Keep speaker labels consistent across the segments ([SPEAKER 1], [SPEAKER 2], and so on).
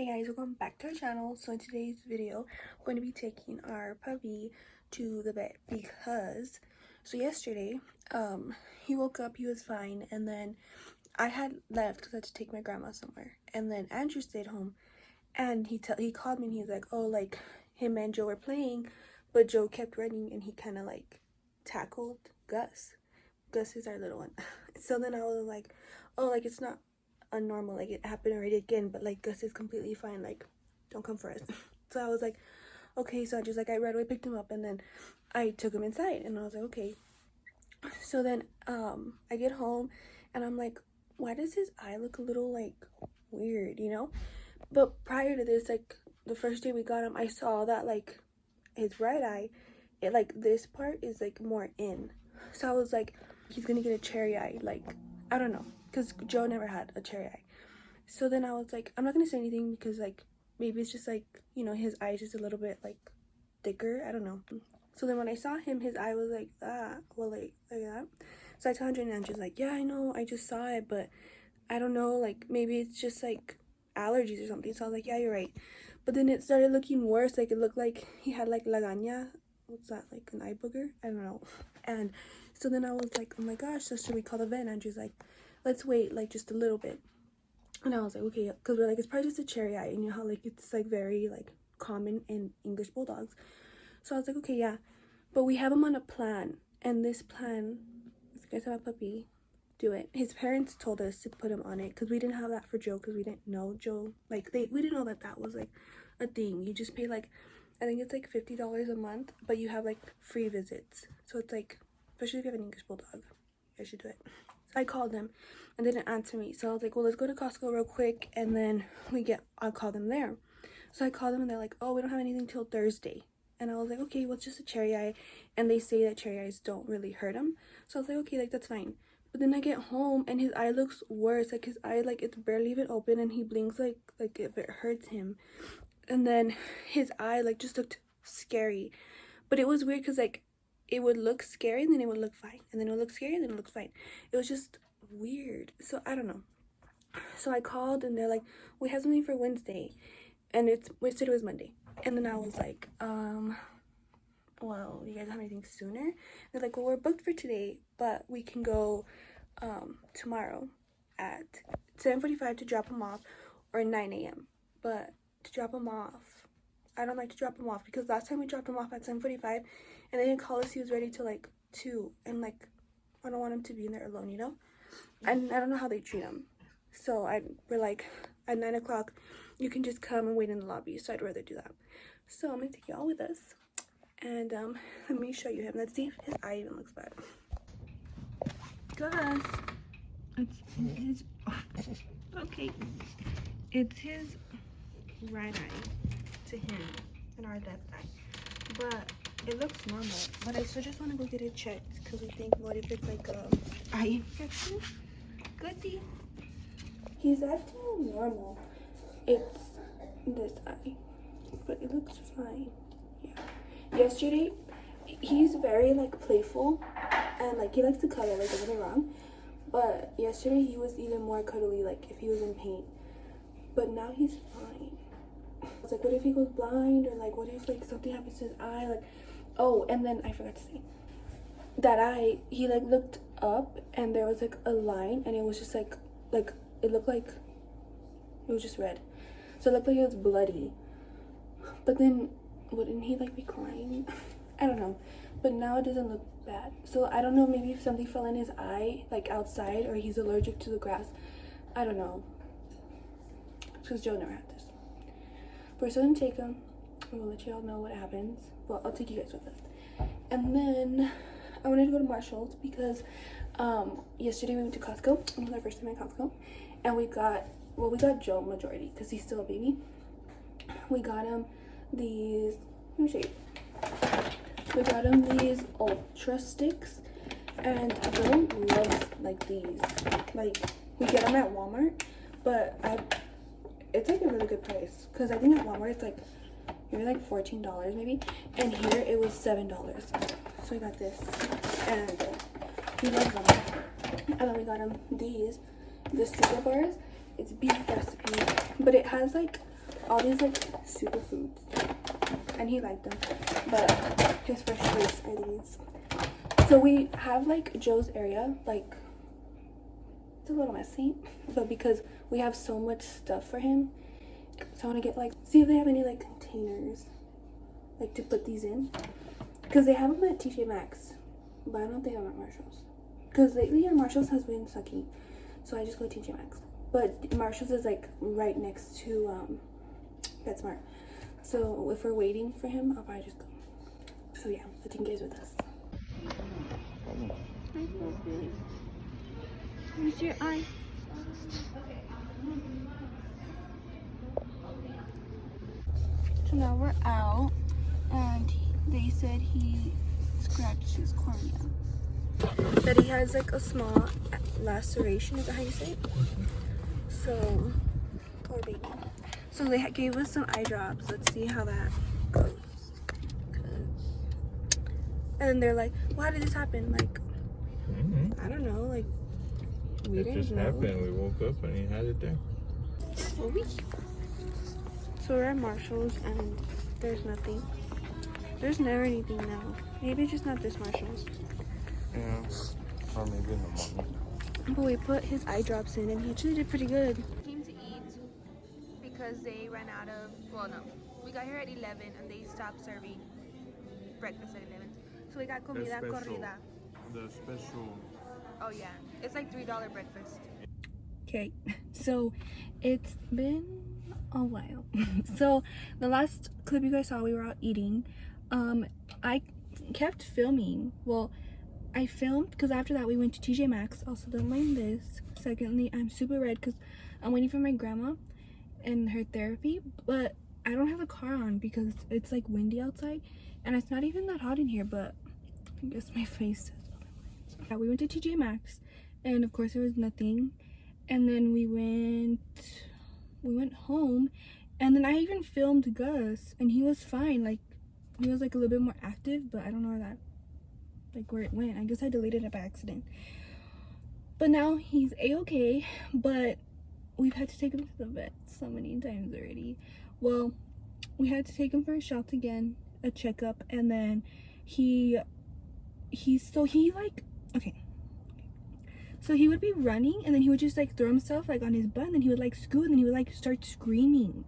[SPEAKER 1] Hey guys, welcome back to our channel. So in today's video, we're going to be taking our puppy to the vet because yesterday he woke up, he was fine, and then I had left because I had to take my grandma somewhere, and then Andrew stayed home, and he called me and he's like, oh, like him and Joe were playing, but Joe kept running and he kind of like tackled Gus. Gus is our little one. So then I was like, oh, like it's not unnormal, like it happened already again, but like Gus is completely fine, like don't come for us. So I was like, okay. So I just like I right away picked him up and then I took him inside and I was like, okay. So then I get home and I'm like, why does his eye look a little like weird, you know? But prior to this, like the first day we got him, I saw that like his right eye, it like this part is like more in. So I was like, he's gonna get a cherry eye, like I don't know, because Joe never had a cherry eye. So then I was like, I'm not gonna say anything because like maybe it's just like, you know, his eye is just a little bit like thicker, I don't know. So then when I saw him, his eye was like that, well, like that. So I told Andrea and Andrew's like, yeah, I know, I just saw it, but I don't know, like maybe it's just like allergies or something. So I was like, yeah, you're right. But then it started looking worse, like it looked like he had like lagaña. What's that, like an eye booger? I don't know. And so then I was like, oh my gosh, so should we call the vet? And Andrew's like, let's wait like just a little bit. And I was like, okay, because we're like, it's probably just a cherry eye, and you know how like it's like very like common in English bulldogs. So I was like, okay, yeah, but we have him on a plan, and this plan, if you guys have a puppy, do it. His parents told us to put him on it because we didn't have that for Joe, because we didn't know Joe, like we didn't know that was like a thing. You just pay like, I think it's like $50 a month, but you have like free visits. So it's like, especially if you have an English bulldog, you guys should do it. So I called them and they didn't answer me. So I was like, well, let's go to Costco real quick and then I'll call them there. So I called them and they're like, oh, we don't have anything till Thursday. And I was like, okay, well, it's just a cherry eye. And they say that cherry eyes don't really hurt him. So I was like, okay, like that's fine. But then I get home and his eye looks worse. Like his eye, like it's barely even open and he blinks like if it hurts him. And then his eye like just looked scary. But it was weird because like it would look scary and then it would look fine. And then it would look scary and then it looked fine. It was just weird. So I don't know. So I called and they're like, we have something for Wednesday. And we said it was Monday. And then I was like, well, you guys have anything sooner? They're like, well, we're booked for today, but we can go tomorrow at 7:45 to drop him off, or 9 a.m. But to drop him off, I don't like to drop him off because last time we dropped him off at 7:45 and they didn't call us, he was ready to like 2, and like I don't want him to be in there alone, you know? And I don't know how they treat him. So we're like, at 9 o'clock you can just come and wait in the lobby. So I'd rather do that. So I'm gonna take y'all with us and let me show you him. Let's see if his eye even looks bad. Gus, it's his okay, it's his right eye to him and our left eye, but it looks normal. But I still just want to go get it checked because we think, what if it's like a eye infection? Goodie, he's acting normal. It's this eye, but it looks fine. Yeah. Yesterday, he's very like playful and like he likes to cuddle, like don't get me wrong. But yesterday he was even more cuddly, like if he was in pain. But now he's fine. It's like, what if he goes blind, or like what if like something happens to his eye? Like, oh, and then I forgot to say that eye, he like looked up and there was like a line and it was just like it looked like it was just red. So it looked like it was bloody. But then wouldn't he like be crying? I don't know. But now it doesn't look bad. So I don't know, maybe if something fell in his eye like outside, or he's allergic to the grass. I don't know. Because Joe never had this. We're still gonna take him. I'm gonna let you all know what happens. Well, I'll take you guys with us. And then I wanted to go to Marshall's because yesterday we went to Costco. It was our first time at Costco. And we got Joe majority because he's still a baby. We got him these, let me show you. We got him these Ultra Sticks, and Joe loves like these. Like we get them at Walmart, but it's like a really good price because I think at Walmart it's like maybe like $14 maybe, and here it was $7. So we got this, and he loves them. And then we got him the Super Bars. It's beef recipe, but it has like all these like superfoods, and he liked them, but his first choice are these. So we have like Joe's area, like it's a little messy, but because we have so much stuff for him, so I want to get like, see if they have any like containers like to put these in, because they have them at TJ Maxx, but I don't know if they have them at Marshalls, because lately our Marshalls has been sucky, so I just go to TJ Maxx. But Marshalls is like right next to PetSmart, so if we're waiting for him, I'll probably just go. So yeah, let's take you guys with us. Where's your eye? So now we're out, and they said he scratched his cornea. That he has like a small laceration, is that how you say it? So, poor baby. So they gave us some eye drops. Let's see how that goes. And then they're like, well, how did this happen? Like, I don't know, like, we didn't know. It just happened. We woke up and he had it there. Oh, so we're at Marshall's and there's nothing. There's never anything now. Maybe it's just not this Marshall's.
[SPEAKER 2] Yeah, or maybe in the morning.
[SPEAKER 1] But we put his eye drops in and he actually did pretty good. Came to eat because they ran out of, well, no. We got here at 11 and they stopped serving breakfast at 11. So we got comida corrida.
[SPEAKER 2] The special.
[SPEAKER 1] Oh yeah, it's like $3 breakfast. Okay, so it's been a while. So the last clip you guys saw, we were out eating. I kept filming. Well, I filmed because after that we went to TJ Maxx. Also, don't mind this. Secondly, I'm super red because I'm waiting for my grandma and her therapy, but I don't have a car on because it's like windy outside and it's not even that hot in here, but I guess my face says otherwise. Yeah, we went to TJ Maxx and of course there was nothing, and then we went home, and then I even filmed Gus and he was fine. Like, he was like a little bit more active, but I don't know where it went. I guess I deleted it by accident. But now he's a-okay, but we've had to take him to the vet so many times already. Well, we had to take him for a shot again, a checkup, and then so he would be running and then he would just like throw himself like on his butt and then he would like scoot and then he would like start screaming.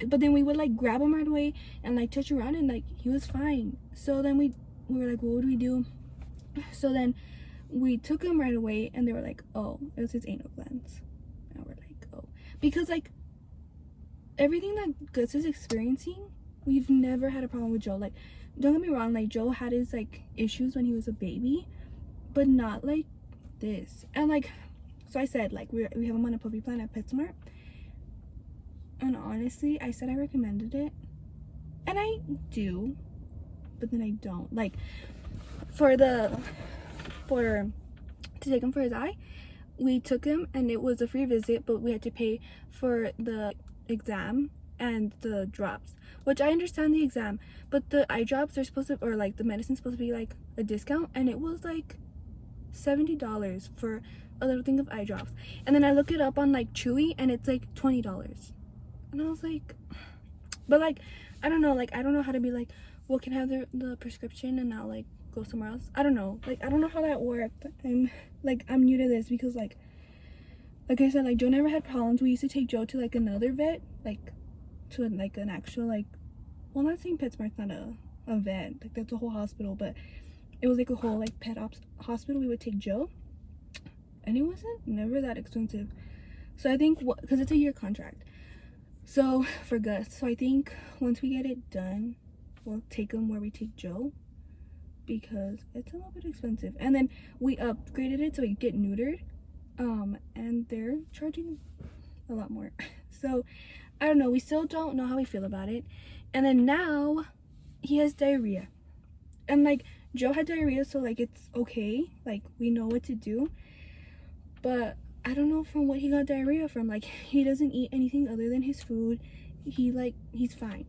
[SPEAKER 1] But then we would like grab him right away and like touch around and like he was fine. So then we were like, what do we do? So then we took him right away and they were like, oh, it was his anal glands. And we're like, oh, because like everything that Gus is experiencing, we've never had a problem with Joe. Like, don't get me wrong, like Joe had his like issues when he was a baby, but not like this. And like, so I said like we have him on a puppy plan at PetSmart, and honestly I said I recommended it, and I do, but then I don't. Like, to take him for his eye, we took him and it was a free visit, but we had to pay for the exam and the drops, which I understand the exam, but the eye drops are supposed to, or like the medicine's supposed to be like a discount, and it was like $70 for a little thing of eye drops. And then I look it up on like Chewy and it's like $20, and I was like, but like I don't know, like I don't know how to be like, well, can I have the prescription and I'll like go somewhere else? I don't know, like I don't know how that worked. I'm new to this because like I said, like Joe never had problems. We used to take Joe to like another vet, like to like an actual like, well, not saying PetSmart's not a vet, like that's a whole hospital, but it was like a whole like pet ops hospital. We would take Joe and it wasn't never that expensive. So I think because it's a year contract, so for Gus, so I think once we get it done we'll take him where we take Joe, because it's a little bit expensive. And then we upgraded it so he get neutered, and they're charging a lot more. So I don't know, we still don't know how we feel about it. And then now he has diarrhea, and like Joe had diarrhea, so like it's okay, like we know what to do, but I don't know from what he got diarrhea from. Like, he doesn't eat anything other than his food. He's fine,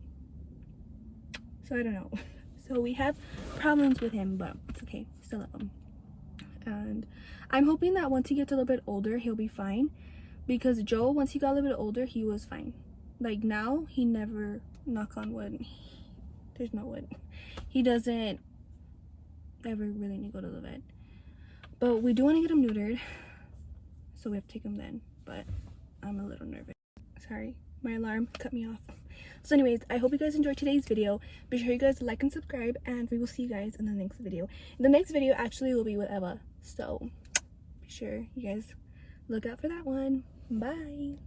[SPEAKER 1] so I don't know. So we have problems with him, but it's okay, still love him. And I'm hoping that once he gets a little bit older he'll be fine, because Joe, once he got a little bit older, he was fine. like now, he never, knock on wood, there's no wood, he doesn't ever really need to go to the vet. But we do want to get him neutered, so we have to take him then. But I'm a little nervous. Sorry, my alarm cut me off. So anyways, I hope you guys enjoyed today's video. Be sure you guys like and subscribe, and we will see you guys in the next video. The next video actually will be with Eva, so be sure you guys look out for that one. Bye.